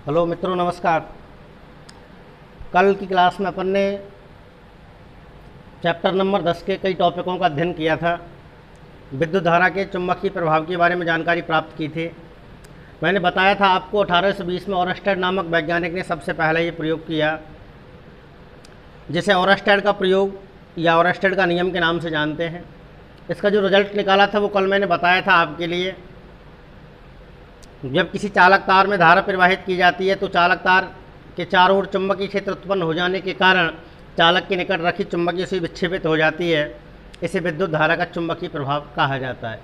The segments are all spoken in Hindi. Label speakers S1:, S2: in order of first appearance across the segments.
S1: हेलो मित्रों, नमस्कार। कल की क्लास में अपन ने चैप्टर नंबर 10 के कई टॉपिकों का अध्ययन किया था। विद्युत धारा के चुंबकीय प्रभाव के बारे में जानकारी प्राप्त की थी। मैंने बताया था आपको 1820 में ओरस्टेड नामक वैज्ञानिक ने सबसे पहले ये प्रयोग किया, जिसे ओरस्टेड का प्रयोग या ओरस्टेड का नियम के नाम से जानते हैं। इसका जो रिजल्ट निकाला था वो कल मैंने बताया था आपके लिए। जब किसी चालक तार में धारा प्रवाहित की जाती है तो चालक तार के चारों ओर चुंबकीय क्षेत्र उत्पन्न हो जाने के कारण चालक के निकट रखी चुंबकीय सुई विक्षेपित हो जाती है। इसे विद्युत धारा का चुंबकीय प्रभाव कहा जाता है।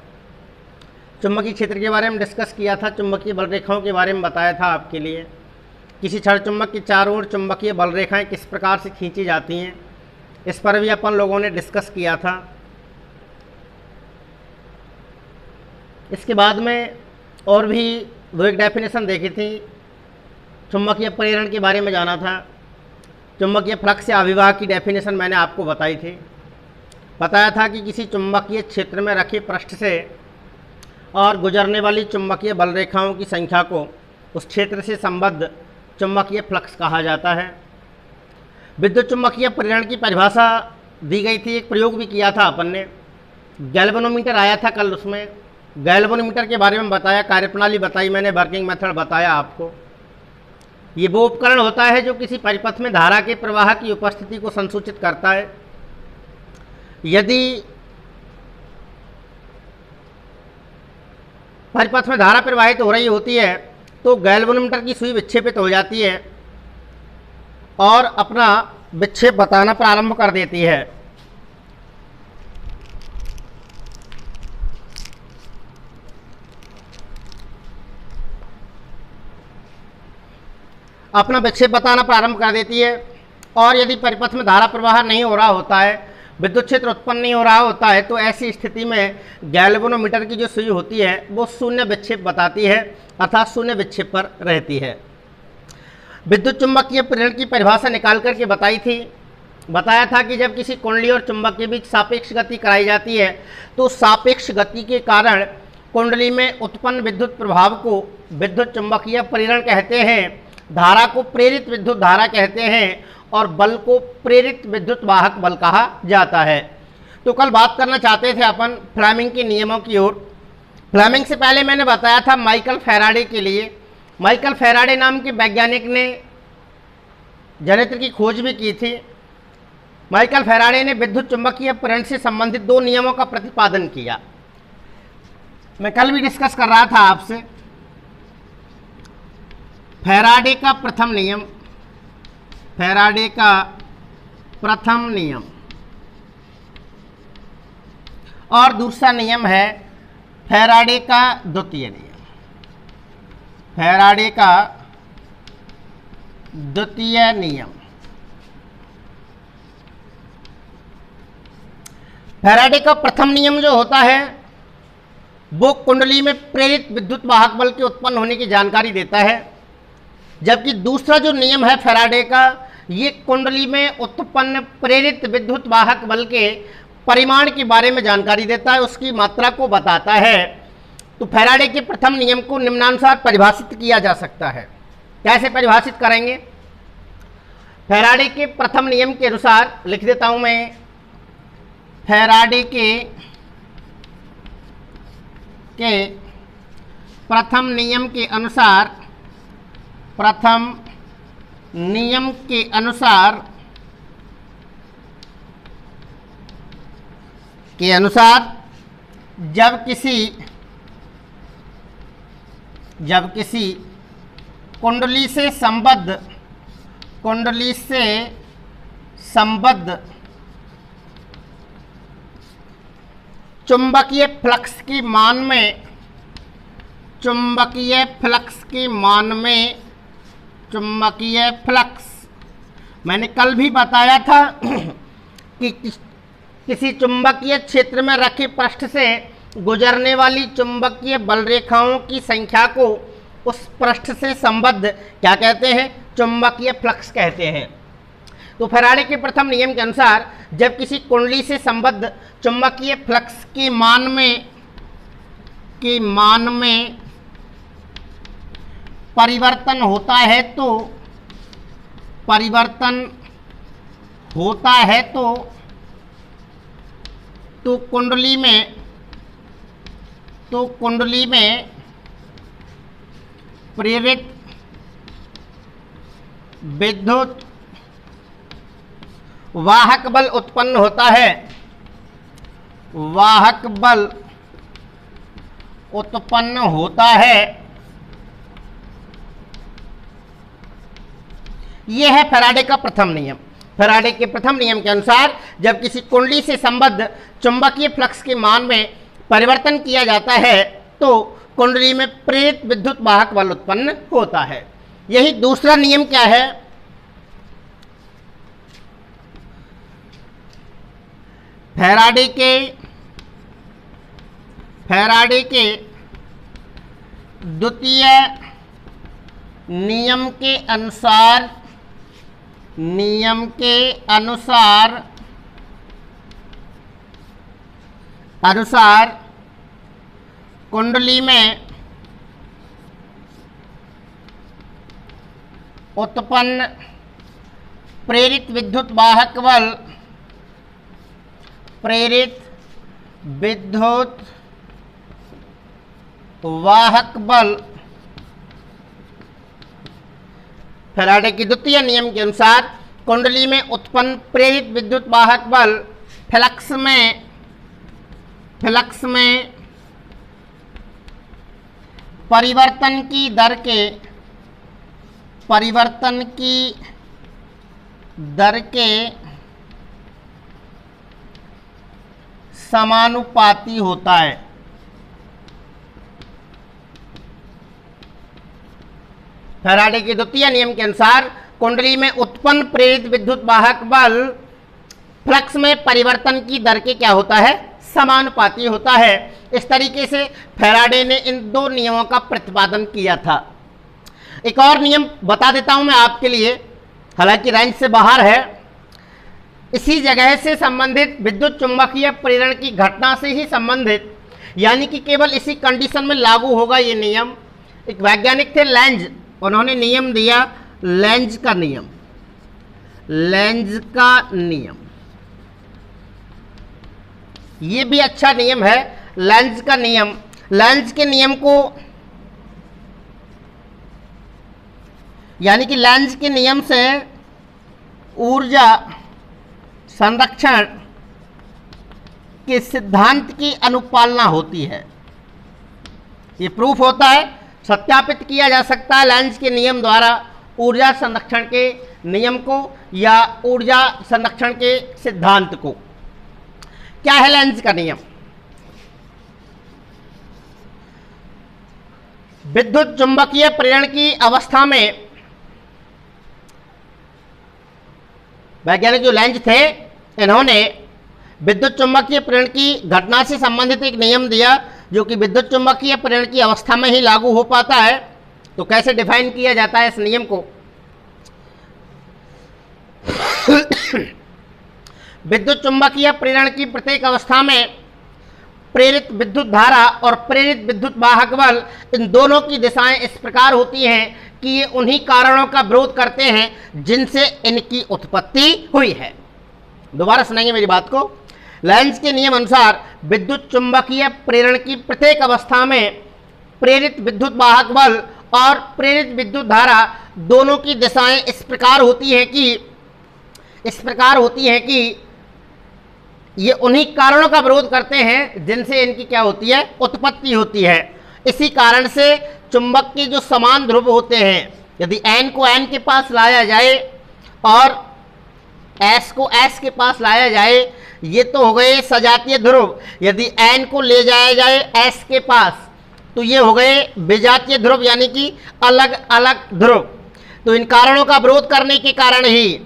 S1: चुंबकीय क्षेत्र के बारे में डिस्कस किया था, चुंबकीय बल रेखाओं के बारे में बताया था आपके लिए। किसी क्षण चुंबक के चारों ओर चुंबकीय बल रेखाएं किस प्रकार से खींची जाती हैं, इस पर भी अपन लोगों ने डिस्कस किया था। इसके बाद में और भी वो एक डेफिनेशन देखी थी। चुंबकीय प्रेरण के बारे में जाना था। चुंबकीय फ्लक्स या अभिवाह की डेफिनेशन मैंने आपको बताई थी। बताया था कि किसी चुंबकीय क्षेत्र में रखे पृष्ठ से और गुजरने वाली चुंबकीय बल रेखाओं की संख्या को उस क्षेत्र से संबद्ध चुंबकीय फ्लक्स कहा जाता है। विद्युत चुंबकीय प्रेरण की परिभाषा दी गई थी। एक प्रयोग भी किया था अपन ने। गैल्वेनोमीटर आया था कल, उसमें गैल्वेनोमीटर के बारे में बताया, कार्यप्रणाली बताई मैंने, वर्किंग मेथड बताया आपको। ये वो उपकरण होता है जो किसी परिपथ में धारा के प्रवाह की उपस्थिति को संसूचित करता है। यदि परिपथ में धारा प्रवाहित हो रही होती है तो गैल्वेनोमीटर की सुई विक्षेपित हो जाती है और अपना विक्षेप बताना प्रारंभ कर देती है। अपना विक्षेप बताना प्रारंभ कर देती है। और यदि परिपथ में धारा प्रवाह नहीं हो रहा होता है, विद्युत क्षेत्र उत्पन्न नहीं हो रहा होता है, तो ऐसी स्थिति में गैल्वेनोमीटर की जो सुई होती है वो शून्य विक्षेप बताती है, अर्थात शून्य विक्षेप पर रहती है। विद्युत चुंबकीय प्रेरण की परिभाषा निकाल करके बताई थी। बताया था कि जब किसी कुंडली और चुंबक के बीच सापेक्ष गति कराई जाती है तो सापेक्ष गति के कारण कुंडली में उत्पन्न विद्युत प्रभाव को विद्युत चुंबकीय प्रेरण कहते हैं। धारा को प्रेरित विद्युत धारा कहते हैं और बल को प्रेरित विद्युत वाहक बल कहा जाता है। तो कल बात करना चाहते थे अपन फ्लेमिंग के नियमों की ओर। फ्लेमिंग से पहले मैंने बताया था माइकल फैराडे के लिए। माइकल फैराडे नाम के वैज्ञानिक ने जनित्र की खोज भी की थी। माइकल फैराडे ने विद्युत चुंबकीय प्रेरण से संबंधित दो नियमों का प्रतिपादन किया। मैं कल भी डिस्कस कर रहा था आपसे। फैराडे का प्रथम नियम, फैराडे का प्रथम नियम, और दूसरा नियम है फैराडे का द्वितीय नियम। फैराडे का द्वितीय नियम। फैराडे का प्रथम नियम जो होता है वो कुंडली में प्रेरित विद्युत वाहक बल के उत्पन्न होने की जानकारी देता है, जबकि दूसरा जो नियम है फैराडे का, ये कुंडली में उत्पन्न प्रेरित विद्युत वाहक बल के परिमाण के बारे में जानकारी देता है, उसकी मात्रा को बताता है। तो फैराडे के प्रथम नियम को निम्नानुसार परिभाषित किया जा सकता है। कैसे परिभाषित करेंगे? फैराडे के प्रथम नियम के अनुसार लिख देता हूं मैं। फैराडे के प्रथम नियम के अनुसार, प्रथम नियम के अनुसार जब किसी कुंडली से संबद्ध चुंबकीय फ्लक्स के मान में चुंबकीय फ्लक्स, मैंने कल भी बताया था कि किसी चुंबकीय क्षेत्र में रखे पृष्ठ से गुजरने वाली चुंबकीय बल रेखाओं की संख्या को उस पृष्ठ से संबद्ध क्या कहते हैं? चुंबकीय फ्लक्स कहते हैं। तो फैराडे के प्रथम नियम के अनुसार जब किसी कुंडली से संबद्ध चुंबकीय फ्लक्स के मान में परिवर्तन होता है तो कुंडली में प्रेरित विद्युत वाहक बल उत्पन्न होता है। वाहक बल उत्पन्न होता है। यह है फैराडे का प्रथम नियम। फैराडे के प्रथम नियम के अनुसार जब किसी कुंडली से संबद्ध चुंबकीय फ्लक्स के मान में परिवर्तन किया जाता है तो कुंडली में प्रेरित विद्युत वाहक बल उत्पन्न होता है। यही दूसरा नियम क्या है? फैराडे के द्वितीय नियम के अनुसार कुंडली में उत्पन्न प्रेरित विद्युत वाहक बल फैराडे के द्वितीय नियम के अनुसार कुंडली में उत्पन्न प्रेरित विद्युत वाहक बल फ्लक्स में परिवर्तन की दर के समानुपाती होता है। फैराडे के द्वितीय नियम के अनुसार कुंडली में उत्पन्न प्रेरित विद्युत वाहक बल फ्लक्स में परिवर्तन की दर के क्या होता है? समानुपाती होता है। इस तरीके से फैराडे ने इन दो नियमों का प्रतिपादन किया था। एक और नियम बता देता हूं मैं आपके लिए, हालांकि रेंज से बाहर है। इसी जगह से संबंधित विद्युत चुंबकीय प्रेरण की घटना से ही संबंधित, यानी कि केवल इसी कंडीशन में लागू होगा ये नियम। एक वैज्ञानिक थे लेंज, उन्होंने नियम दिया लेंज का नियम। ये भी अच्छा नियम है, लेंज का नियम। लेंज के नियम को, यानी कि लेंज के नियम से ऊर्जा संरक्षण के सिद्धांत की अनुपालना होती है। ये प्रूफ होता है, सत्यापित किया जा सकता है लेंज के नियम द्वारा ऊर्जा संरक्षण के नियम को या ऊर्जा संरक्षण के सिद्धांत को। क्या है लेंज का नियम? विद्युत चुंबकीय प्रेरण की अवस्था में वैज्ञानिक जो लेंज थे, इन्होंने विद्युत चुंबकीय प्रेरण की घटना से संबंधित एक नियम दिया जो कि विद्युत चुंबकीय प्रेरण की अवस्था में ही लागू हो पाता है। तो कैसे डिफाइन किया जाता है इस नियम को? विद्युत चुंबकीय प्रेरण की प्रत्येक अवस्था में प्रेरित विद्युत धारा और प्रेरित विद्युत वाहक बल, इन दोनों की दिशाएं इस प्रकार होती हैं कि ये उन्हीं कारणों का विरोध करते हैं जिनसे इनकी उत्पत्ति हुई है। दोबारा सुनेंगे मेरी बात को। लेंज के नियम अनुसार विद्युत चुंबकीय प्रेरण की प्रत्येक अवस्था में प्रेरित विद्युत वाहक बल और प्रेरित विद्युत धारा दोनों की दिशाएं इस प्रकार होती हैं कि ये उन्हीं कारणों का विरोध करते हैं जिनसे इनकी क्या होती है? उत्पत्ति होती है। इसी कारण से चुंबक के जो समान ध्रुव होते हैं, यदि N को N के पास लाया जाए और S को S के पास लाया जाए, ये तो हो गए सजातीय ध्रुव। यदि N को ले जाया जाए S के पास तो ये हो गए विजातीय ध्रुव, यानी कि अलग अलग ध्रुव। तो इन कारणों का विरोध करने के कारण ही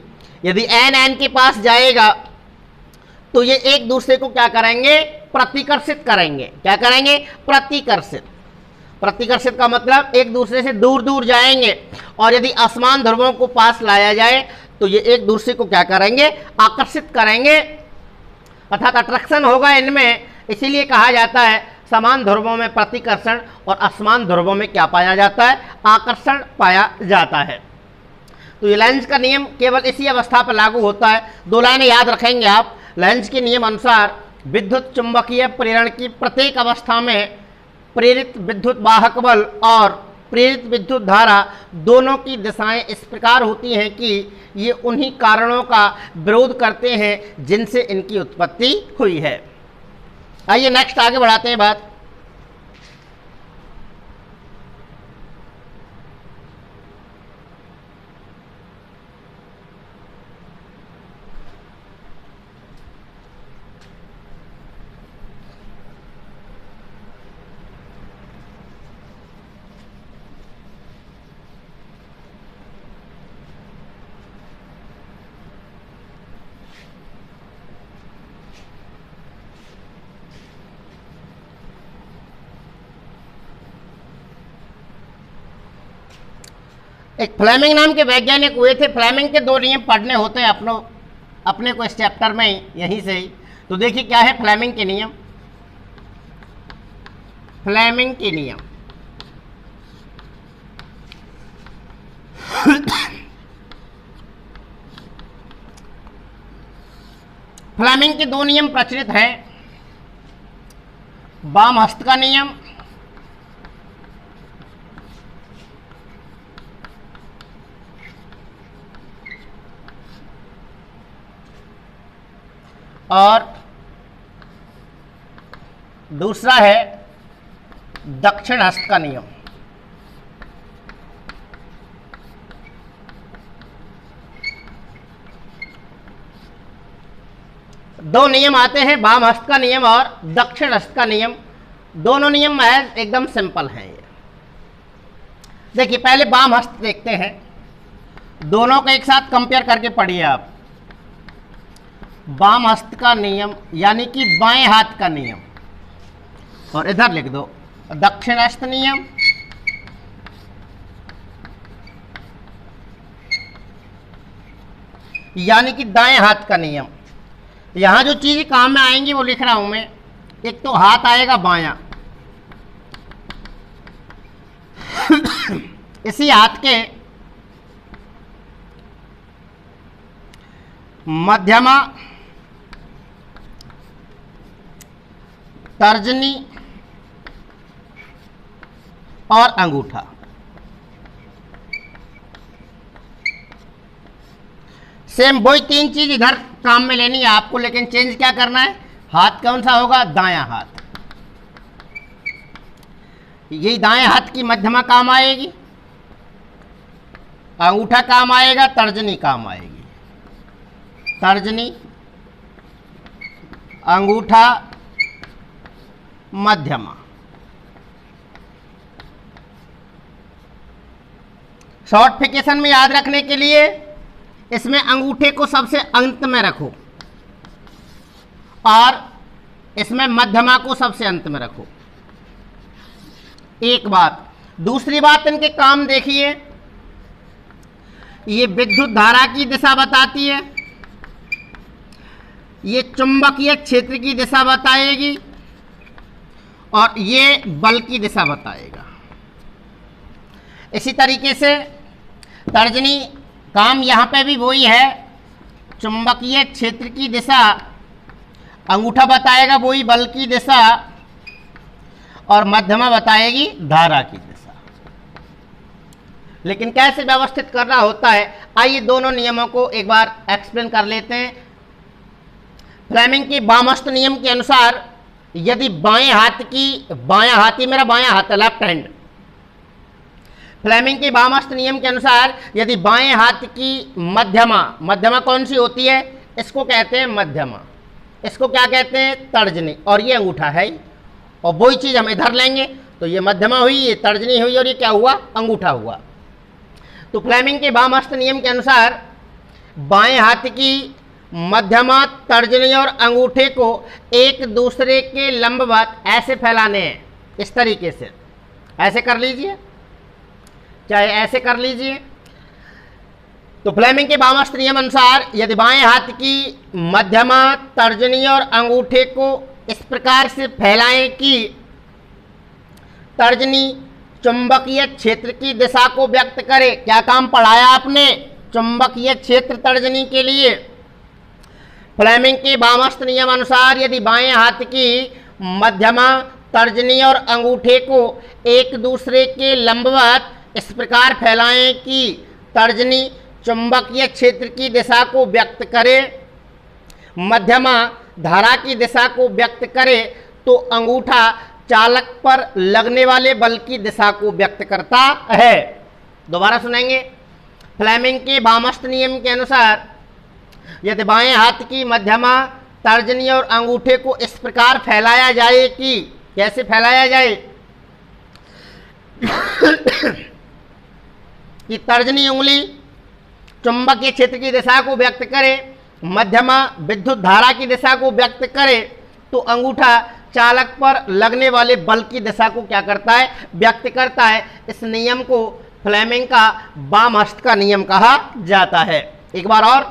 S1: यदि N के पास जाएगा तो ये एक दूसरे को क्या करेंगे? प्रतिकर्षित करेंगे। क्या करेंगे? प्रतिकर्षित। प्रतिकर्षित का मतलब एक दूसरे से दूर दूर जाएंगे। और यदि असमान ध्रुवों को पास लाया जाए तो ये एक दूसरे को क्या करेंगे? आकर्षित करेंगे, अर्थात अट्रैक्शन होगा इनमें। इसीलिए कहा जाता है समान ध्रुवों में प्रतिकर्षण और असमान ध्रुवों में क्या पाया जाता है, आकर्षण पाया जाता है। तो ये लेंज का नियम केवल इसी अवस्था पर लागू होता है। दो लाइनें याद रखेंगे आप। लेंज के नियम अनुसार विद्युत चुंबकीय प्रेरण की प्रत्येक अवस्था में प्रेरित विद्युत वाहक बल और प्रेरित विद्युत धारा दोनों की दिशाएं इस प्रकार होती हैं कि ये उन्हीं कारणों का विरोध करते हैं जिनसे इनकी उत्पत्ति हुई है। आइए नेक्स्ट आगे बढ़ाते हैं बात। एक फ्लेमिंग नाम के वैज्ञानिक हुए थे। फ्लेमिंग के दो नियम पढ़ने होते हैं अपने को इस चैप्टर में यहीं से ही। तो देखिए क्या है फ्लेमिंग के नियम। फ्लेमिंग के नियम फ्लेमिंग के दो नियम प्रचलित हैं, वाम हस्त का नियम और दूसरा है दक्षिण हस्त का नियम। दो नियम आते हैं, वाम हस्त का नियम और दक्षिण हस्त का नियम। दोनों नियम महज एकदम सिंपल हैं। ये देखिए पहले वाम हस्त देखते हैं, दोनों को एक साथ कंपेयर करके पढ़िए आप। वाम हस्त का नियम यानी कि बाएं हाथ का नियम, और इधर लिख दो दक्षिण हस्त नियम। यानी कि दाएं हाथ का नियम। यहां जो चीज काम में आएंगी वो लिख रहा हूं मैं। एक तो हाथ आएगा बायां, इसी हाथ के मध्यमा, तर्जनी और अंगूठा। सेम वही तीन चीज इधर काम में लेनी है आपको, लेकिन चेंज क्या करना है, हाथ कौन सा होगा, दायां हाथ। यही दाएं हाथ की मध्यमा काम आएगी, अंगूठा काम आएगा, तर्जनी काम आएगी। तर्जनी, अंगूठा, मध्यमा। शॉर्टिफिकेशन में याद रखने के लिए इसमें अंगूठे को सबसे अंत में रखो और इसमें मध्यमा को सबसे अंत में रखो। एक बात। दूसरी बात, इनके काम देखिए, ये विद्युत धारा की दिशा बताती है, ये चुंबकीय क्षेत्र की दिशा बताएगी और ये बल की दिशा बताएगा। इसी तरीके से तर्जनी काम यहां पे भी वही है, चुंबकीय क्षेत्र की दिशा, अंगूठा बताएगा वही बल की दिशा और मध्यमा बताएगी धारा की दिशा। लेकिन कैसे व्यवस्थित करना होता है, आइए दोनों नियमों को एक बार एक्सप्लेन कर लेते हैं। फ्लेमिंग के वामहस्त नियम के अनुसार यदि बाएं हाथ की, बायां हाथ ही मेरा बायां हाथ है, लेफ्ट हैंड। फ्लेमिंग के वामहस्त नियम के अनुसार यदि बाएं हाथ की मध्यमा, मध्यमा कौन सी होती है, इसको कहते हैं मध्यमा, इसको क्या कहते हैं, तर्जनी, और ये अंगूठा है। और वही चीज हम इधर लेंगे तो ये मध्यमा हुई, ये तर्जनी हुई और ये क्या हुआ, अंगूठा हुआ। तो फ्लेमिंग के वामहस्त नियम के अनुसार बाएं हाथ की मध्यमा, तर्जनी और अंगूठे को एक दूसरे के लंबवत ऐसे फैलाने हैं, इस तरीके से ऐसे कर लीजिए, चाहे ऐसे कर लीजिए। तो फ्लेमिंग के वामहस्त नियम अनुसार यदि बाएं हाथ की मध्यमा, तर्जनी और अंगूठे को इस प्रकार से फैलाएं कि तर्जनी चुंबकीय क्षेत्र की दिशा को व्यक्त करे। क्या काम पढ़ाया आपने? चुंबकीय क्षेत्र तर्जनी के लिए। फ्लेमिंग के वामहस्त नियम अनुसार यदि बाएं हाथ की मध्यमा, तर्जनी और अंगूठे को एक दूसरे के लंबवत इस प्रकार फैलाएं कि तर्जनी चुंबकीय क्षेत्र की दिशा को व्यक्त करे, मध्यमा धारा की दिशा को व्यक्त करे, तो अंगूठा चालक पर लगने वाले बल की दिशा को व्यक्त करता है। दोबारा सुनेंगे। फ्लेमिंग के वामहस्त नियम के अनुसार यदि बाएं हाथ की मध्यमा, तर्जनी और अंगूठे को इस प्रकार फैलाया जाए कि, कैसे फैलाया जाए कि तर्जनी उंगली चुंबकीय क्षेत्र की दिशा को व्यक्त करे, मध्यमा विद्युत धारा की दिशा को व्यक्त करे, तो अंगूठा चालक पर लगने वाले बल की दिशा को क्या करता है? व्यक्त करता है। इस नियम को फ्लेमिंग का वामहस्त का नियम कहा जाता है। एक बार और।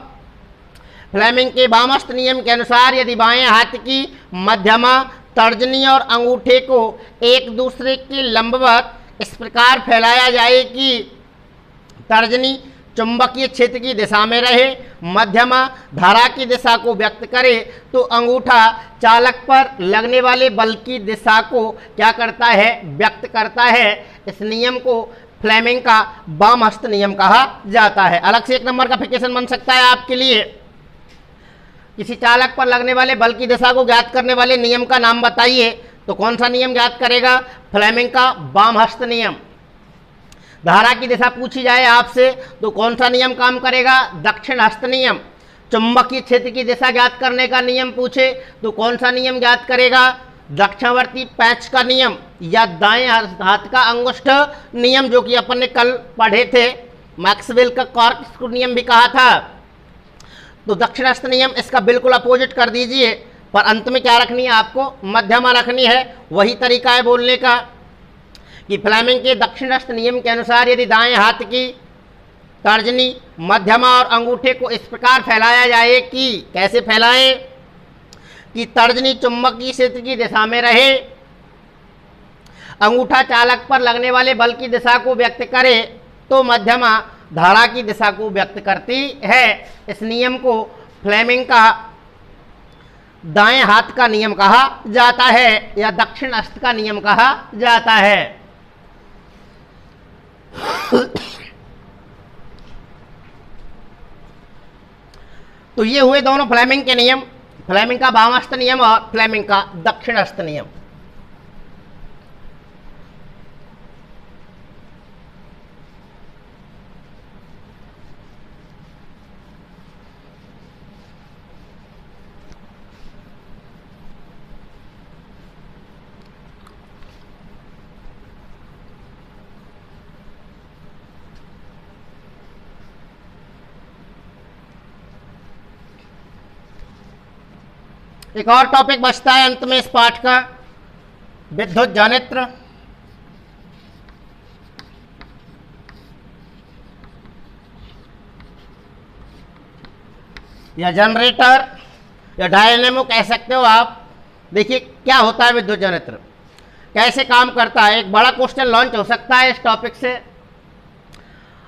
S1: फ्लेमिंग के वामहस्त नियम के अनुसार यदि बाएं हाथ की मध्यमा, तर्जनी और अंगूठे को एक दूसरे के लंबवत इस प्रकार फैलाया जाए कि तर्जनी चुंबकीय क्षेत्र की दिशा में रहे, मध्यमा धारा की दिशा को व्यक्त करे, तो अंगूठा चालक पर लगने वाले बल की दिशा को क्या करता है? व्यक्त करता है। इस नियम को फ्लेमिंग का वामहस्त नियम कहा जाता है। अलग से 1 नंबर का फिकेशन बन सकता है आपके लिए। किसी चालक पर लगने वाले बल की दिशा को ज्ञात करने वाले नियम का नाम बताइए, तो कौन सा नियम ज्ञात करेगा? फ्लेमिंग का वामहस्त नियम। धारा की दिशा पूछी जाए आपसे तो कौन सा नियम काम करेगा? दक्षिण हस्त नियम। चुंबकीय क्षेत्र की दिशा ज्ञात करने का नियम पूछे तो कौन सा नियम ज्ञात करेगा? दक्षिणावर्ती पैच का नियम या दाएं हाथ का अंगुष्ठ नियम, जो कि अपन ने कल पढ़े थे। मैक्सवेल का कॉर्कस्क्रू नियम भी कहा था। तो दक्षिण हस्त नियम इसका बिल्कुल अपोजिट कर दीजिए, पर अंत में क्या रखनी है आपको? मध्यमा रखनी है। वही तरीका है बोलने का कि फ्लेमिंग के दक्षिण हस्त नियम के अनुसार यदि दाएं हाथ की तर्जनी, मध्यमा और अंगूठे को इस प्रकार फैलाया जाए कि, कैसे फैलाएं? कि तर्जनी चुंबकीय क्षेत्र की दिशा में रहे, अंगूठा चालक पर लगने वाले बल की दिशा को व्यक्त करे, तो मध्यमा धारा की दिशा को व्यक्त करती है। इस नियम को फ्लेमिंग का दाएं हाथ का नियम कहा जाता है या दक्षिण हस्त का नियम कहा जाता है। तो ये हुए दोनों फ्लेमिंग के नियम, फ्लेमिंग का वामहस्त नियम और फ्लेमिंग का दक्षिण हस्त नियम। एक और टॉपिक बचता है अंत में इस पाठ का, विद्युत जनित्र। या जनरेटर या डायनेमो कह सकते हो आप। देखिए क्या होता है विद्युत जनित्र, कैसे काम करता है। एक बड़ा क्वेश्चन लॉन्च हो सकता है इस टॉपिक से,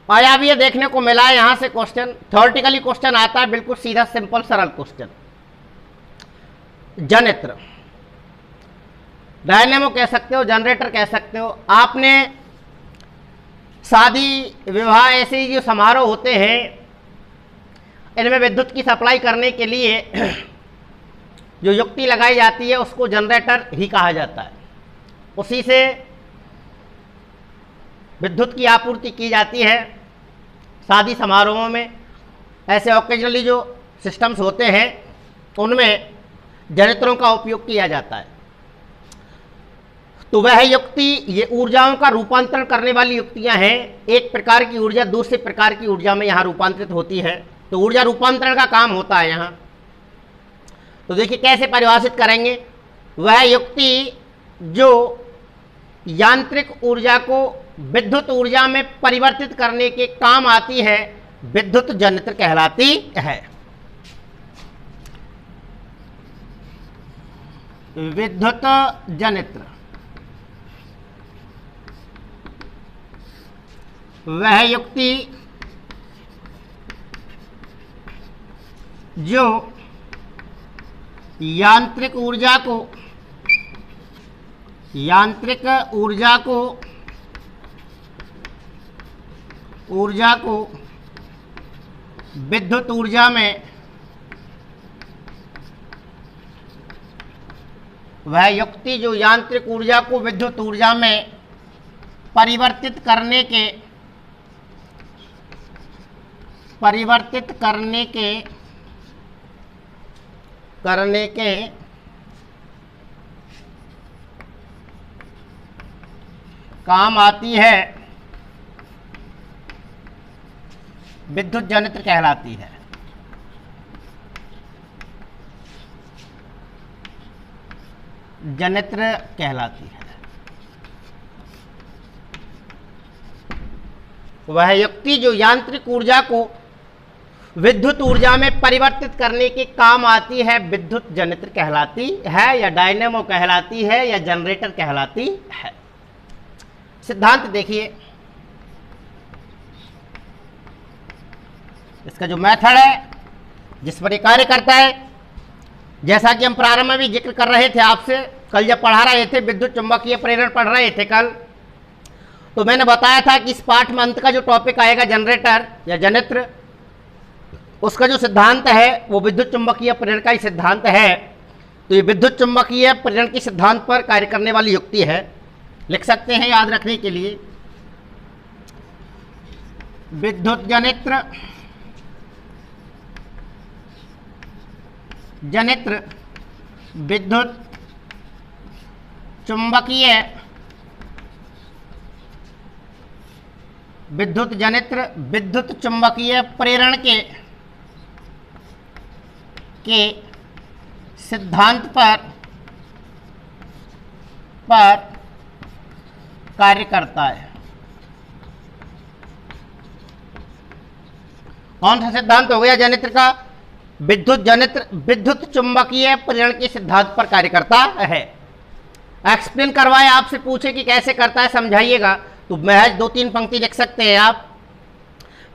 S1: और अब ये देखने को मिला है यहाँ से क्वेश्चन, थ्योरेटिकली क्वेश्चन आता है, बिल्कुल सीधा सिंपल सरल क्वेश्चन। जनित्र, डायनेमो कह सकते हो, जनरेटर कह सकते हो। आपने शादी विवाह ऐसे जो समारोह होते हैं, इनमें विद्युत की सप्लाई करने के लिए जो युक्ति लगाई जाती है उसको जनरेटर ही कहा जाता है। उसी से विद्युत की आपूर्ति की जाती है शादी समारोहों में। ऐसे ओकेजनली जो सिस्टम्स होते हैं उनमें जनरेटरों का उपयोग किया जाता है। तो वह युक्ति, ये ऊर्जाओं का रूपांतरण करने वाली युक्तियां हैं। एक प्रकार की ऊर्जा दूसरे प्रकार की ऊर्जा में यहाँ रूपांतरित होती है, तो ऊर्जा रूपांतरण का काम होता है यहाँ। तो देखिए कैसे परिभाषित करेंगे। वह युक्ति जो यांत्रिक ऊर्जा को विद्युत ऊर्जा में परिवर्तित करने के काम आती है, विद्युत जनित्र कहलाती है। विद्युत जनित्र वह युक्ति जो यांत्रिक ऊर्जा को विद्युत ऊर्जा में वह युक्ति जो यांत्रिक ऊर्जा को विद्युत ऊर्जा में परिवर्तित करने के काम आती है, विद्युत जनित्र कहलाती है। जनित्र कहलाती है। वह युक्ति जो यांत्रिक ऊर्जा को विद्युत ऊर्जा में परिवर्तित करने के काम आती है, विद्युत जनित्र कहलाती है, या डायनेमो कहलाती है, या जनरेटर कहलाती है। सिद्धांत देखिए, इसका जो मेथड है जिस पर ये कार्य करता है, जैसा कि हम प्रारंभ में भी जिक्र कर रहे थे आपसे, कल जब पढ़ा रहे थे, विद्युत चुंबकीय प्रेरण पढ़ रहे थे कल, तो मैंने बताया था कि इस पाठ में अंत का जो टॉपिक आएगा जनरेटर या जनित्र, उसका जो सिद्धांत है वो विद्युत चुंबकीय प्रेरण का ही सिद्धांत है। तो ये विद्युत चुंबकीय प्रेरण के सिद्धांत पर कार्य करने वाली युक्ति है। लिख सकते हैं याद रखने के लिए, विद्युत जनित्र विद्युत चुंबकीय प्रेरण के सिद्धांत पर कार्य करता है। कौन सा सिद्धांत हो गया जनित्र का? विद्युत चुंबकीय प्रेरण के सिद्धांत पर कार्य करता है। एक्सप्लेन करवाए, आपसे पूछे कि कैसे करता है, समझाइएगा, तो महज 2-3 पंक्ति लिख सकते हैं आप।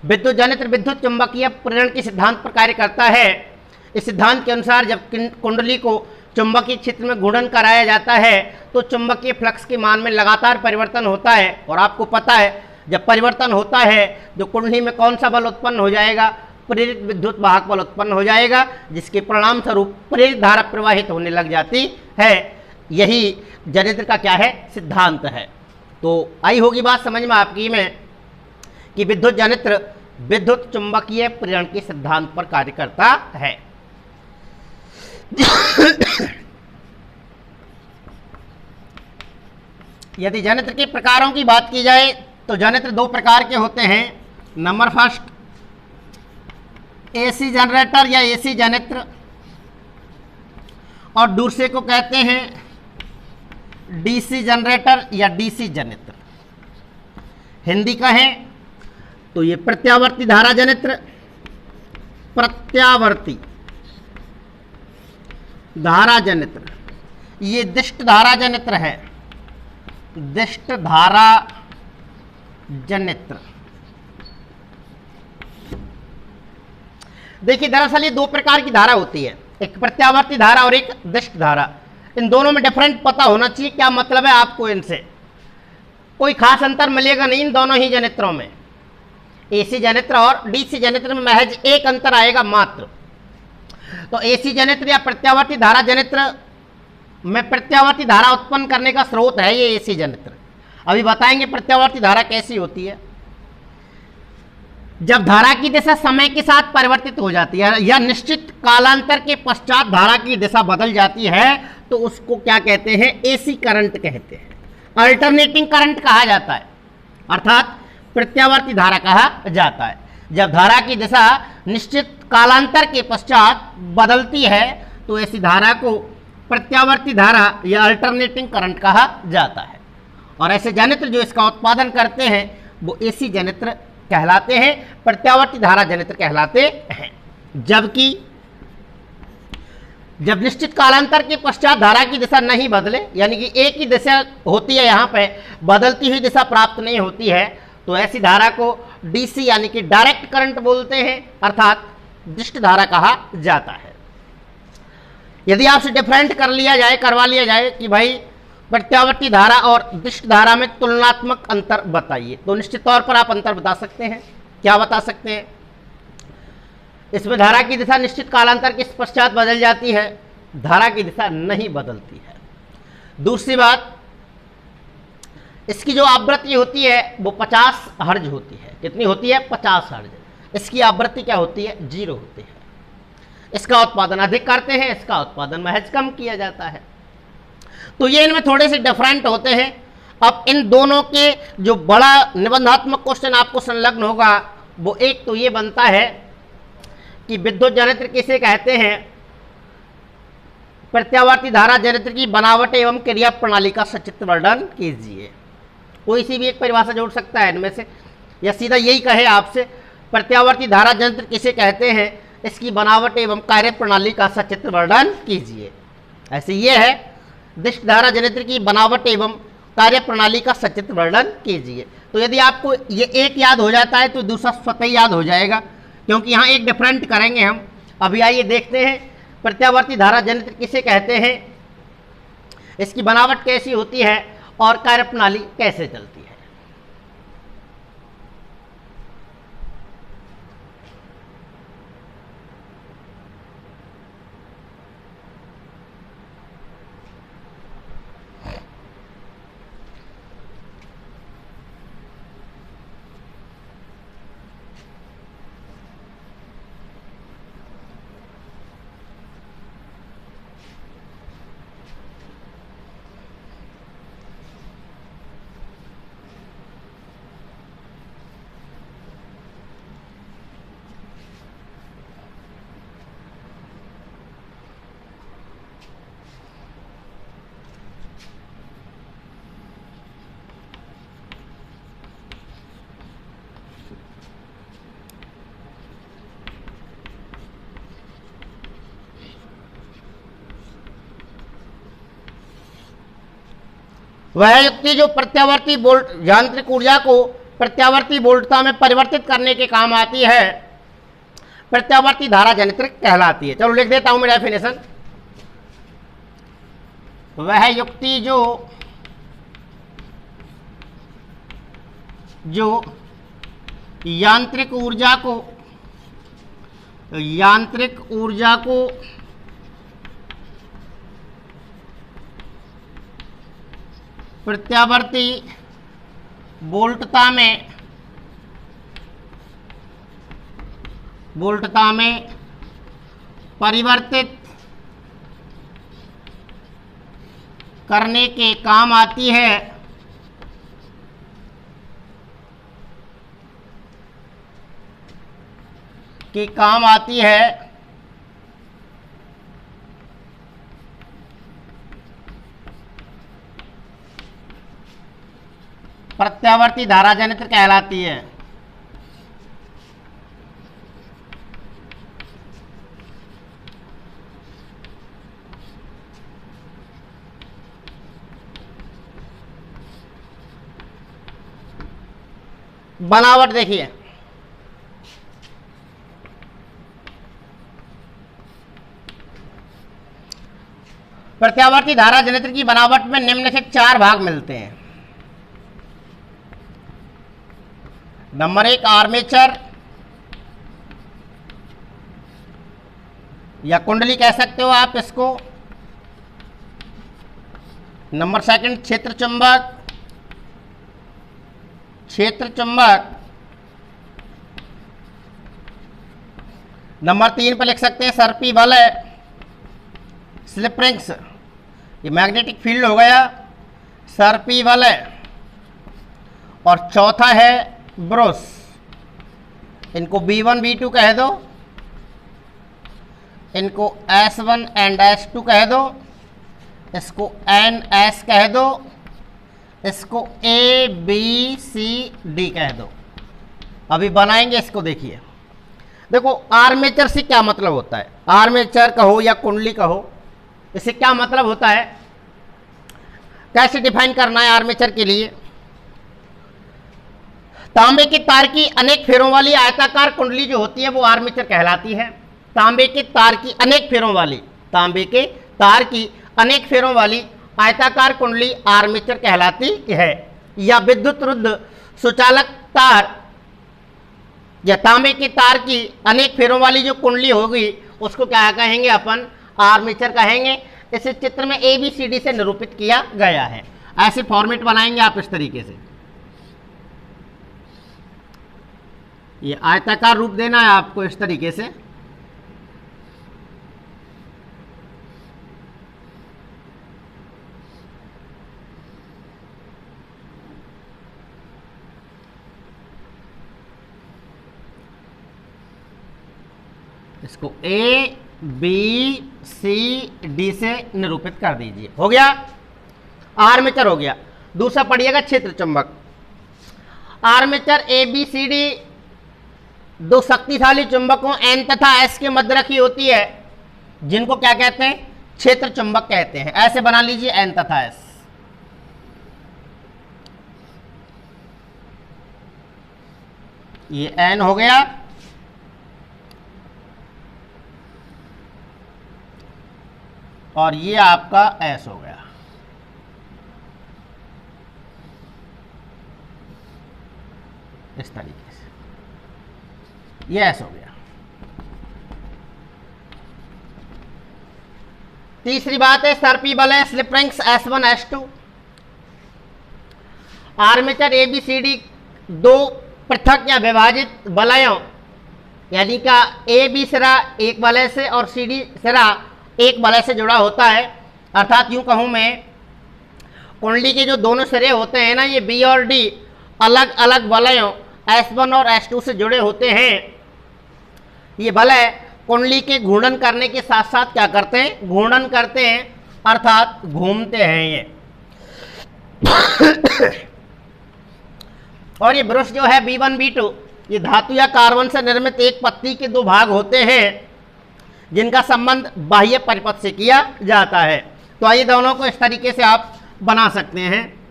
S1: विद्युत जनित्र विद्युत चुंबकीय प्रेरण के सिद्धांत पर कार्य करता है। इस सिद्धांत के अनुसार जब कुंडली को चुंबकीय क्षेत्र में घूर्णन कराया जाता है तो चुंबकीय फ्लक्स के मान में लगातार परिवर्तन होता है, और आपको पता है जब परिवर्तन होता है जो कुंडली में कौन सा बल उत्पन्न हो जाएगा? प्रेरित विद्युत वाहक बल उत्पन्न हो जाएगा, जिसके परिणाम स्वरूप प्रेरित धारा प्रवाहित होने लग जाती है। यही जनित्र का क्या है? सिद्धांत है। तो आई होगी बात समझ में आपकी में कि विद्युत जनित्र विद्युत चुंबकीय प्रेरण के सिद्धांत पर कार्य करता है। यदि जनित्र के प्रकारों की बात की जाए तो जनित्र 2 प्रकार के होते हैं। नंबर फर्स्ट, एसी जनरेटर या एसी जनित्र, और दूसरे को कहते हैं डीसी जनरेटर या डीसी जनित्र। हिंदी कहें तो ये प्रत्यावर्ती धारा जनित्र, प्रत्यावर्ती धारा जनित्र, ये दिष्ट धारा जनित्र है, दिष्ट धारा जनित्र। देखिए दरअसल ये 2 प्रकार की धारा होती है, एक प्रत्यावर्ती धारा और एक दिष्ट धारा। इन दोनों में डिफरेंट पता होना चाहिए, क्या मतलब है आपको इनसे। कोई खास अंतर मिलेगा नहीं इन दोनों ही जनित्रों में। एसी जनित्र और डीसी जनित्र में महज एक अंतर आएगा मात्र। तो एसी जनित्र या प्रत्यावर्ती धारा जनित्र में प्रत्यावर्ती धारा उत्पन्न करने का स्रोत है ये एसी जनित्र। अभी बताएंगे प्रत्यावर्ती धारा कैसी होती है। जब धारा की दिशा समय के साथ परिवर्तित हो जाती है या निश्चित कालांतर के पश्चात धारा की दिशा बदल जाती है तो उसको क्या कहते हैं? एसी करंट कहते हैं, अल्टरनेटिंग करंट कहा जाता है, अर्थात प्रत्यावर्ती धारा कहा जाता है। जब धारा की दिशा निश्चित कालांतर के पश्चात बदलती है तो ऐसी धारा को प्रत्यावर्ती धारा या अल्टरनेटिंग करंट कहा जाता है। और ऐसे जनित्र जो इसका उत्पादन करते हैं वो एसी जनित्र कहलाते हैं, प्रत्यावर्ती धारा जनित्र कहलाते हैं। जबकि जब निश्चित कालांतर के पश्चात धारा की दिशा नहीं बदले, यानी कि एक ही दिशा होती है, यहाँ पे बदलती हुई दिशा प्राप्त नहीं होती है, तो ऐसी धारा को डीसी यानी कि डायरेक्ट करंट बोलते हैं, अर्थात दिष्ट धारा कहा जाता है। यदि आपसे डिफरेंट करवा लिया जाए कि भाई प्रत्यावर्ती धारा और दिष्ट धारा में तुलनात्मक अंतर बताइए, तो निश्चित तौर पर आप अंतर बता सकते हैं। क्या बता सकते हैं? इसमें धारा की दिशा निश्चित कालांतर के पश्चात बदल जाती है, धारा की दिशा नहीं बदलती है। दूसरी बात, इसकी जो आवृत्ति होती है वो 50 हर्ज होती है। कितनी होती है? 50 हर्ज। इसकी आवृत्ति क्या होती है? 0 होती है। इसका उत्पादन अधिक करते हैं, इसका उत्पादन महज कम किया जाता है। तो ये इनमें थोड़े से डिफरेंट होते हैं। अब इन दोनों के जो बड़ा निबंधात्मक क्वेश्चन आपको संलग्न होगा वो एक तो ये बनता है कि विद्युत जनित्र किसे कहते हैं, प्रत्यावर्ती धारा जनित्र की बनावट एवं क्रिया प्रणाली का सचित्र वर्णन कीजिए। कोई सी भी एक परिभाषा जोड़ सकता है इनमें से, या सीधा यही कहे आपसे प्रत्यावर्ती धारा जनित्र किसे कहते हैं, इसकी बनावट एवं कार्य प्रणाली का सचित्र वर्णन कीजिए। ऐसे ये है, दिष्ट धारा जनित्र की बनावट एवं कार्य प्रणाली का सचित्र वर्णन कीजिए। तो यदि आपको ये एक याद हो जाता है तो दूसरा स्वतः ही याद हो जाएगा, क्योंकि यहाँ एक डिफरेंट करेंगे हम। अभी आइए देखते हैं प्रत्यावर्ती धारा जनित्र किसे कहते हैं, इसकी बनावट कैसी होती है और कार्यप्रणाली कैसे चलती है। वह युक्ति जो प्रत्यावर्ती वोल्ट यांत्रिक ऊर्जा को प्रत्यावर्ती वोल्टता में परिवर्तित करने के काम आती है, प्रत्यावर्ती धारा जनित्र कहलाती है। चलो लिख देता हूं मैं डेफिनेशन। वह युक्ति जो यांत्रिक ऊर्जा को प्रत्यावर्ती वोल्टता में परिवर्तित करने के काम आती है, प्रत्यावर्ती धारा जनित्र कहलाती है। बनावट देखिए, प्रत्यावर्ती धारा जनित्र की बनावट में निम्नलिखित 4 भाग मिलते हैं। नंबर 1 आर्मेचर या कुंडली कह सकते हो आप इसको। नंबर 2 क्षेत्र चुंबक। नंबर 3 पर लिख सकते हैं सर्पी बल, स्लिप रिंग्स, ये मैग्नेटिक फील्ड हो गया, सर्पी बल। और चौथा है ब्रुश, इनको B1 B2 कह दो, इनको S1 एंड S2 कह दो, इसको NS कह दो, इसको ABCD कह दो। अभी बनाएंगे इसको। देखिए, देखो आर्मेचर से क्या मतलब होता है, आर्मेचर कहो या कुंडली कहो, इससे क्या मतलब होता है, कैसे डिफाइन करना है आर्मेचर के लिए। तांबे के तार की अनेक फेरों वाली आयताकार कुंडली जो होती है वो आर्मेचर कहलाती है। तांबे के तार की अनेक फेरों वाली, तांबे के तार की अनेक फेरों वाली आयताकार कुंडली आर्मेचर कहलाती है। या विद्युत रुद्ध सुचालक तार या तांबे के तार की अनेक फेरों वाली जो कुंडली होगी उसको क्या कहेंगे अपन, आर्मेचर कहेंगे। इसे चित्र में ABCD से निरूपित किया गया है। ऐसे फॉर्मेट बनाएंगे आप इस तरीके से, ये आयताकार रूप देना है आपको इस तरीके से। इसको ABCD से निरूपित कर दीजिए। हो गया, आर्मेचर हो गया। दूसरा पढ़िएगा क्षेत्र चुंबक। आर्मेचर ABCD दो शक्तिशाली चुंबकों N तथा S के मध्य रखी होती है, जिनको क्या कहते हैं, क्षेत्र चुंबक कहते हैं। ऐसे बना लीजिए N तथा S। ये N हो गया और ये आपका S हो गया। इस तरीके से ये S हो गया। तीसरी बात है सर्पी बल है, slip rings S1 S2। Armature ABCD दो पृथक या विभाजित वलयों यानी का AB सिरा एक वलय से और CD सिरा एक वलय से जुड़ा होता है। अर्थात यूं कहूं मैं, कुंडली के जो दोनों सिरे होते हैं ना, ये B और D अलग अलग वलयों S1 और S2 से जुड़े होते हैं। ये वलय कुंडली के घूर्णन करने के साथ साथ क्या करते हैं, घूर्णन करते हैं, अर्थात घूमते हैं ये। और ये ब्रश जो है B1 B2, ये धातु या कार्बन से निर्मित एक पत्ती के दो भाग होते हैं जिनका संबंध बाह्य परिपथ से किया जाता है। तो आइए दोनों को इस तरीके से आप बना सकते हैं।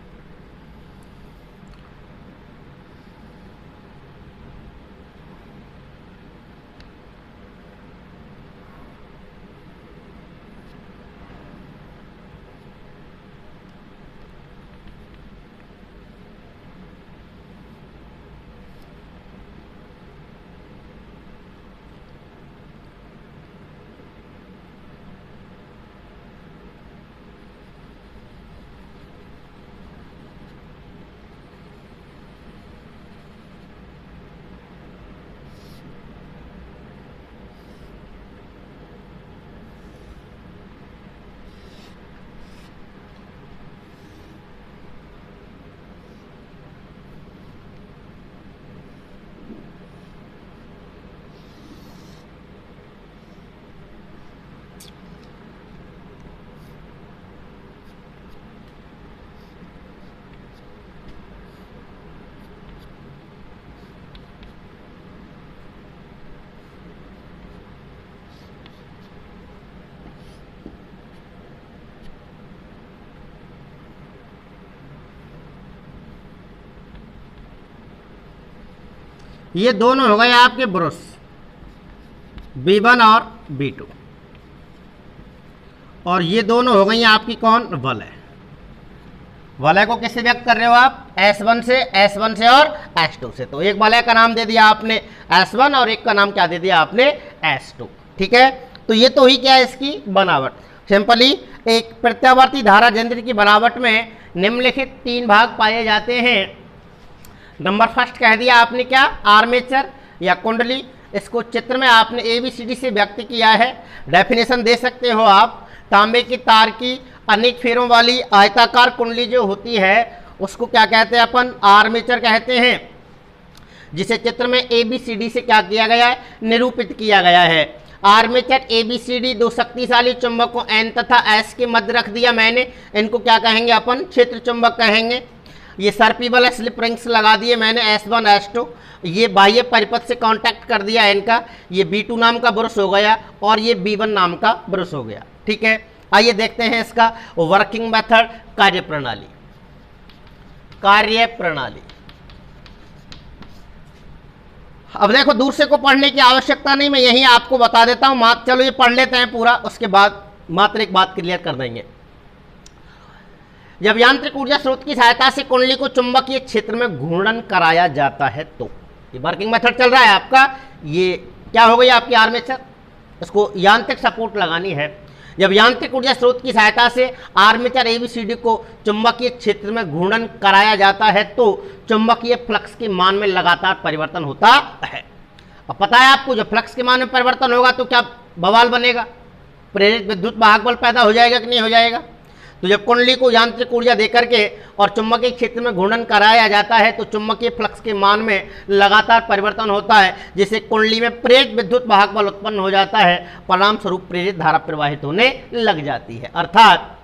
S1: ये दोनों हो गए आपके ब्रश B1 और B2, और ये दोनों हो गई आपकी कौन, वलय। वलय को किससे व्यक्त कर रहे हो आप, S1 से और S2 से। तो एक वलय का नाम दे दिया आपने S1 और एक का नाम क्या दे दिया आपने, S2। ठीक है, तो ये तो ही क्या है इसकी बनावट। सिंपली एक प्रत्यावर्ती धारा यंत्र की बनावट में निम्नलिखित तीन भाग पाए जाते हैं। नंबर फर्स्ट कह दिया आपने क्या, आर्मेचर या कुंडली। इसको चित्र में आपने ABCD से व्यक्त किया है। डेफिनेशन दे सकते हो आप, तांबे की तार की अनेक फेरों वाली आयताकार कुंडली जो होती है उसको क्या कहते हैं अपन, आर्मेचर कहते हैं, जिसे चित्र में ABCD से क्या किया गया है, निरूपित किया गया है। आर्मेचर ABCD दो शक्तिशाली चुंबकों N तथा S के मध्य रख दिया मैंने, इनको क्या कहेंगे अपन, क्षेत्र चुंबक कहेंगे। ये सर्पी बल स्लिप रिंग्स लगा दिए मैंने S1 S2, ये बाह्य परिपथ से कांटेक्ट कर दिया इनका। ये B2 नाम का ब्रश हो गया और ये B1 नाम का ब्रश हो गया। ठीक है, आइए देखते हैं इसका वर्किंग मेथड, कार्यप्रणाली। अब देखो दूसरे को पढ़ने की आवश्यकता नहीं, मैं यही आपको बता देता हूं। मात्र चलो ये पढ़ लेते हैं पूरा, उसके बाद मात्र एक बात क्लियर कर देंगे। जब यांत्रिक ऊर्जा स्रोत की सहायता से कुंडली को चुंबकीय क्षेत्र में घूर्णन कराया जाता है तो ये वर्किंग मेथड चल रहा है आपका। ये क्या हो गई आपकी आर्मेचर, इसको यांत्रिक सपोर्ट लगानी है। जब यांत्रिक ऊर्जा स्रोत की सहायता से आर्मेचर एबीसीडी को चुंबकीय क्षेत्र में घूर्णन कराया जाता है तो चुंबकीय फ्लक्स के मान में लगातार परिवर्तन होता है। अब पता है आपको, जब फ्लक्स के मान में परिवर्तन होगा तो क्या बवाल बनेगा, प्रेरित विद्युत वाहक बल पैदा हो जाएगा कि नहीं हो जाएगा। तो जब कुंडली को यांत्रिक ऊर्जा देकर के और चुंबकीय क्षेत्र में घूर्णन कराया जाता है तो चुंबकीय फ्लक्स के मान में लगातार परिवर्तन होता है, जिससे कुंडली में प्रेरित विद्युत वाहक बल उत्पन्न हो जाता है, परिणाम स्वरूप प्रेरित धारा प्रवाहित होने लग जाती है। अर्थात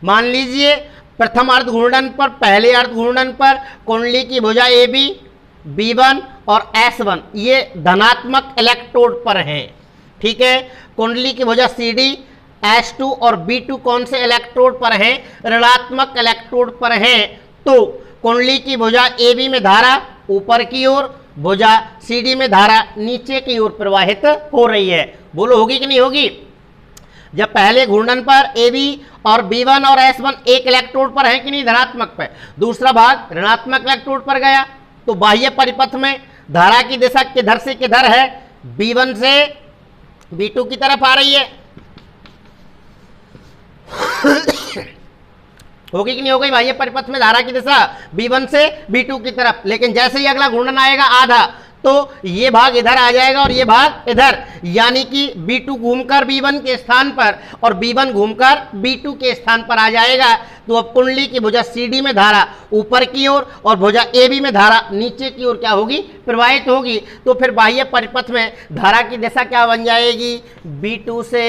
S1: मान लीजिए प्रथम अर्ध घूर्णन पर, पहले अर्ध घूर्णन पर कुंडली की भुजा AB, B1 और S1 ये धनात्मक इलेक्ट्रोड पर हैं, ठीक है। कुंडली की भुजा CD, S2 और B2 कौन से इलेक्ट्रोड पर हैं, ऋणात्मक इलेक्ट्रोड पर हैं। तो कुंडली की भुजा AB में धारा ऊपर की ओर, भुजा CD में धारा नीचे की ओर प्रवाहित हो रही है। बोलो होगी कि नहीं होगी। जब पहले घूर्णन पर AB और B1 और S1 एक इलेक्ट्रोड पर है कि नहीं, धनात्मक पे, दूसरा भाग ऋणात्मक इलेक्ट्रोड पर गया तो बाह्य परिपथ में धारा की दिशा किधर से किधर है, B1 से B2 की तरफ आ रही है। होगी कि नहीं हो गई बाह्य परिपथ में धारा की दिशा B1 से B2 की तरफ। लेकिन जैसे ही अगला घूर्णन आएगा आधा, तो ये भाग इधर आ जाएगा और ये भाग इधर, यानी कि B2 घूमकर B1 के स्थान पर और B1 घूमकर B2 के स्थान पर आ जाएगा। तो अब कुंडली की भुजा CD में धारा ऊपर की ओर और भुजा AB में धारा नीचे की ओर क्या होगी, प्रवाहित होगी। तो फिर बाह्य परिपथ में धारा की दिशा क्या बन जाएगी, B2 से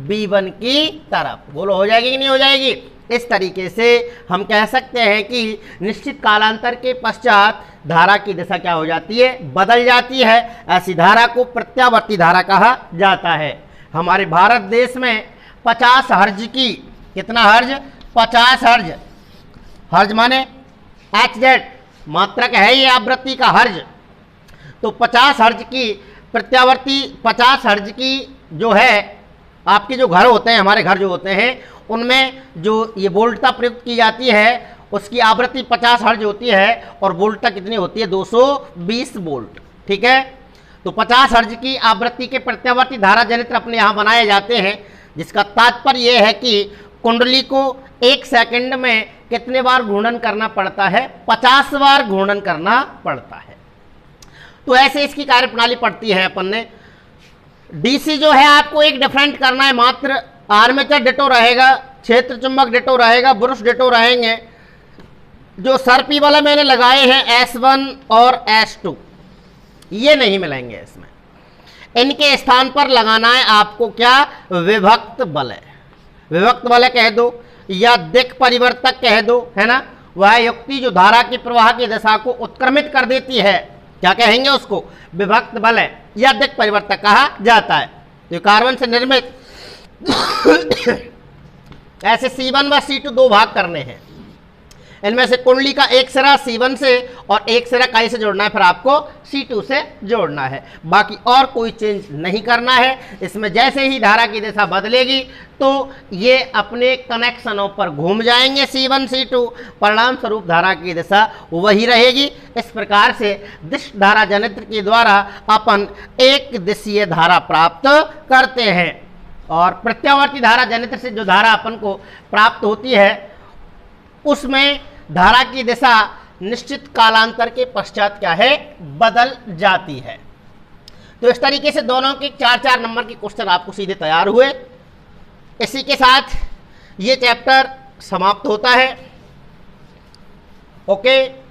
S1: B1 की तरफ। बोलो हो जाएगी कि नहीं हो जाएगी। इस तरीके से हम कह सकते हैं कि निश्चित कालांतर के पश्चात धारा की दिशा क्या हो जाती है, बदल जाती है। ऐसी धारा को प्रत्यावर्ती धारा कहा जाता है। हमारे भारत देश में 50 हर्ज की, कितना हर्ज, 50 हर्ज, हर्ज माने HZ मात्रक है ये आवृत्ति का हर्ज। तो 50 हर्ज की प्रत्यावर्ती, 50 हर्ज की जो है आपके जो घर होते हैं, हमारे घर जो होते हैं, उनमें जो ये वोल्टता प्रयुक्त की जाती है उसकी आवृत्ति 50 हर्ज होती है और वोल्टता कितनी होती है, 220 वोल्ट, ठीक है। तो 50 हर्ज की आवृत्ति के प्रत्यावर्ती धारा जनित्र अपने यहाँ बनाए जाते हैं, जिसका तात्पर्य यह है कि कुंडली को 1 सेकंड में कितने बार घूर्णन करना पड़ता है, 50 बार घूर्णन करना पड़ता है। तो ऐसे इसकी कार्यप्रणाली पड़ती है अपन ने। डीसी जो है आपको एक डिफरेंट करना है, मात्र आर्मेचर डिटो रहेगा, क्षेत्र चुंबक डिटो रहेगा, ब्रुश डिटो रहेंगे। जो सर्पी वाला मैंने लगाए हैं S1 और S2 ये नहीं मिलेंगे इसमें। इनके स्थान पर लगाना है आपको क्या, विभक्त बल है। विभक्त बल कह दो या दिक् परिवर्तक कह दो, है ना। वह युक्ति जो धारा की प्रवाह की दिशा को उत्क्रमित कर देती है, क्या कहेंगे उसको, विभक्त बल है या दिक् परिवर्तक कहा जाता है। तो कार्बन से निर्मित ऐसे C1 व C2 दो भाग करने हैं। इनमें से कुंडली का एक सिरा C1 से और एक सिरा कहीं से जोड़ना है, फिर आपको C2 से जोड़ना है। बाकी और कोई चेंज नहीं करना है। इसमें जैसे ही धारा की दिशा बदलेगी तो ये अपने कनेक्शनों पर घूम जाएंगे C1 C2, परिणाम स्वरूप धारा की दिशा वही रहेगी। इस प्रकार से दिश धारा जनित्र के द्वारा अपन एक दिशीय धारा प्राप्त करते हैं। और प्रत्यावर्ती धारा जनित्र से जो धारा अपन को प्राप्त होती है उसमें धारा की दिशा निश्चित कालांतर के पश्चात क्या है, बदल जाती है। तो इस तरीके से दोनों के 4-4 नंबर के क्वेश्चन आपको सीधे तैयार हुए। इसी के साथ ये चैप्टर समाप्त होता है। ओके।